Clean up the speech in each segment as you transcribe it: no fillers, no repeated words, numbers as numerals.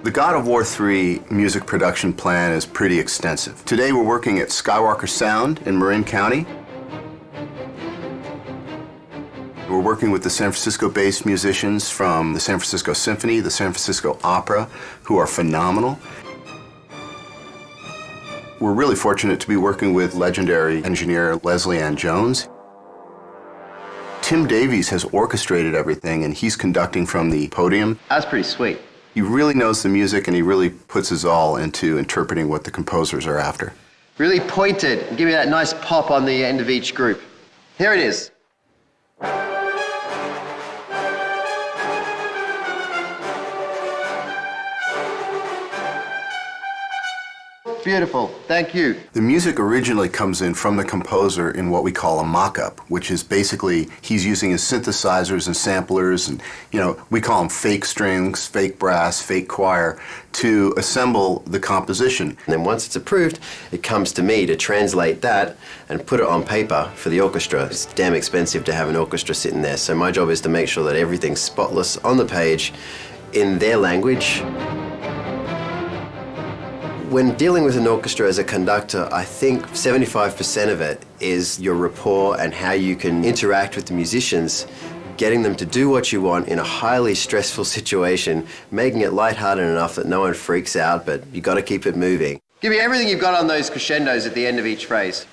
The God of War 3 music production plan is pretty extensive. Today we're working at Skywalker Sound in Marin County. We're working with the San Francisco-based musicians from the San Francisco Symphony, the San Francisco Opera, who are phenomenal. We're really fortunate to be working with legendary engineer Leslie Ann Jones. Tim Davies has orchestrated everything, and he's conducting from the podium. That's pretty sweet. He really knows the music, and he really puts his all into interpreting what the composers are after. Really pointed and give me that nice pop on the end of each group. Here it is. Beautiful, thank you. The music originally comes in from the composer in what we call a mock-up, which is basically he's using his synthesizers and samplers and, we call them fake strings, fake brass, fake choir, to assemble the composition. And then once it's approved, it comes to me to translate that and put it on paper for the orchestra. It's damn expensive to have an orchestra sitting there, so my job is to make sure that everything's spotless on the page in their language. When dealing with an orchestra as a conductor, I think 75% of it is your rapport and how you can interact with the musicians, getting them to do what you want in a highly stressful situation, making it lighthearted enough that no one freaks out, but you got to keep it moving. Give me everything you've got on those crescendos at the end of each phrase.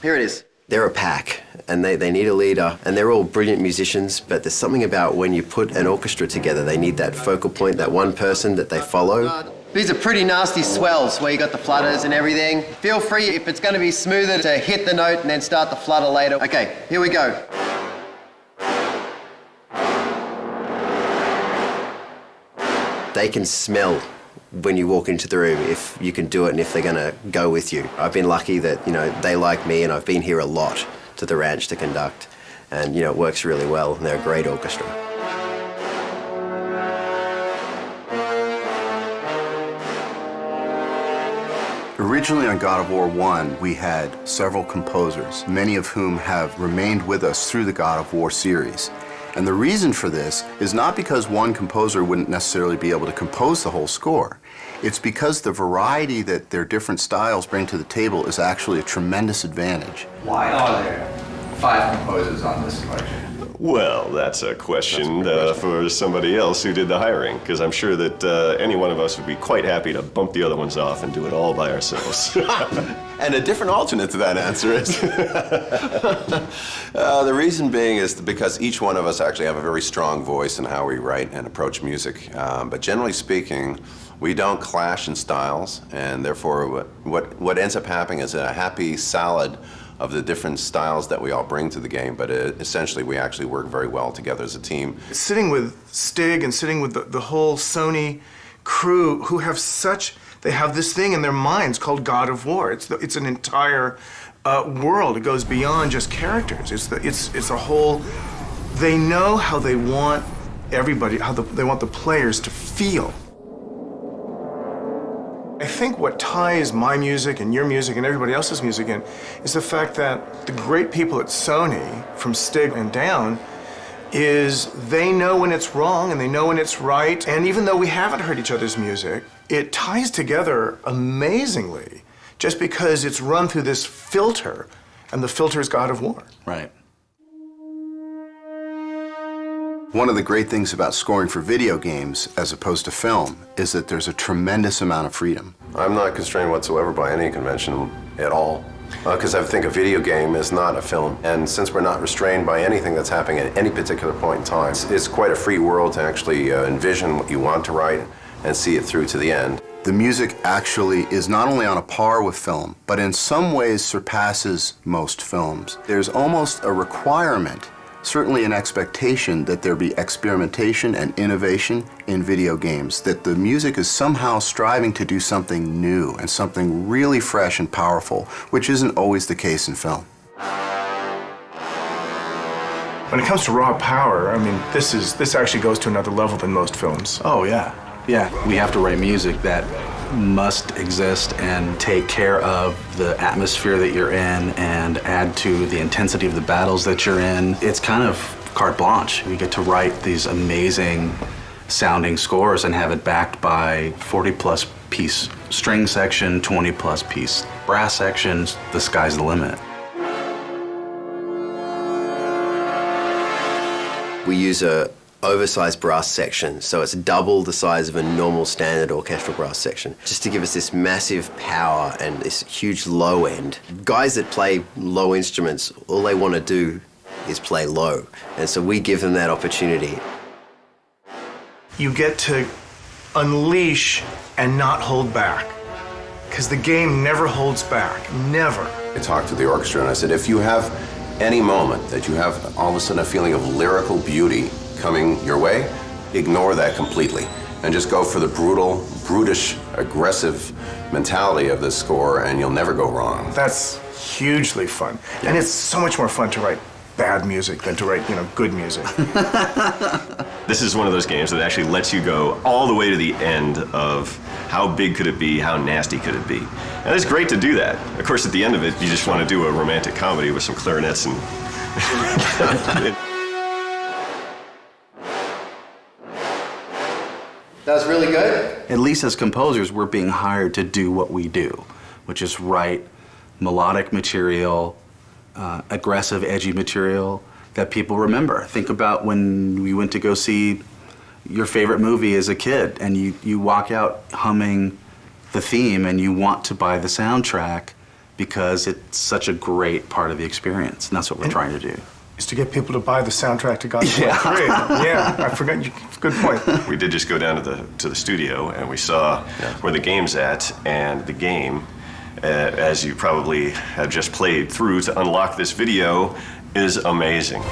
Here it is. They're a pack, and they need a leader, and they're all brilliant musicians, but there's something about when you put an orchestra together, they need that focal point, that one person that they follow. These are pretty nasty swells where you got the flutters and everything. Feel free, if it's going to be smoother, to hit the note and then start the flutter later. Okay, here we go. They can smell when you walk into the room if you can do it and if they're going to go with you. I've been lucky that, they like me, and I've been here a lot to the ranch to conduct. And, it works really well, and they're a great orchestra. Originally on God of War 1, we had several composers, many of whom have remained with us through the God of War series. And the reason for this is not because one composer wouldn't necessarily be able to compose the whole score. It's because the variety that their different styles bring to the table is actually a tremendous advantage. Why are there 5 composers on this collection? Well, that's a question for somebody else who did the hiring, because I'm sure that any one of us would be quite happy to bump the other ones off and do it all by ourselves. And a different alternate to that answer is the reason being is because each one of us actually have a very strong voice in how we write and approach music. But generally speaking, we don't clash in styles, and therefore what ends up happening is a happy salad of the different styles that we all bring to the game, but essentially we actually work very well together as a team. Sitting with Stig and sitting with the whole Sony crew who have they have this thing in their minds called God of War. It's an entire world. It goes beyond just characters. It's a whole, they know how they want everybody, they want the players to feel. I think what ties my music and your music and everybody else's music in is the fact that the great people at Sony, from Stig and down, is they know when it's wrong and they know when it's right. And even though we haven't heard each other's music, it ties together amazingly just because it's run through this filter, and the filter is God of War. Right. One of the great things about scoring for video games as opposed to film is that there's a tremendous amount of freedom. I'm not constrained whatsoever by any convention at all, because I think a video game is not a film. And since we're not restrained by anything that's happening at any particular point in time, it's quite a free world to actually envision what you want to write and see it through to the end. The music actually is not only on a par with film, but in some ways surpasses most films. There's almost a requirement, certainly an expectation, that there be experimentation and innovation in video games, that the music is somehow striving to do something new and something really fresh and powerful, which isn't always the case in film. When it comes to raw power, I mean, this actually goes to another level than most films. Oh, yeah. Yeah, we have to write music that must exist and take care of the atmosphere that you're in and add to the intensity of the battles that you're in. It's kind of carte blanche. We get to write these amazing sounding scores and have it backed by 40-plus piece string section, 20-plus piece brass sections. The sky's the limit. We use a oversized brass section, so it's double the size of a normal standard orchestral brass section, just to give us this massive power and this huge low end. Guys that play low instruments, all they want to do is play low, and so we give them that opportunity. You get to unleash and not hold back, because the game never holds back, never. I talked to the orchestra and I said, if you have any moment that you have all of a sudden a feeling of lyrical beauty coming your way, ignore that completely and just go for the brutal, brutish, aggressive mentality of this score and you'll never go wrong. That's hugely fun. And it's so much more fun to write bad music than to write, good music. This is one of those games that actually lets you go all the way to the end of how big could it be, how nasty could it be. And it's great to do that. Of course, at the end of it, you just want to do a romantic comedy with some clarinets and... That was really good. At least as composers, we're being hired to do what we do, which is write melodic material, aggressive, edgy material that people remember. Think about when we went to go see your favorite movie as a kid and you walk out humming the theme and you want to buy the soundtrack because it's such a great part of the experience, and that's what we're trying to do. Is to get people to buy the soundtrack to Godzilla 3. Yeah, I forgot. Good point. We did just go down to the studio and we saw where the game's at, and the game, as you probably have just played through to unlock this video, is amazing.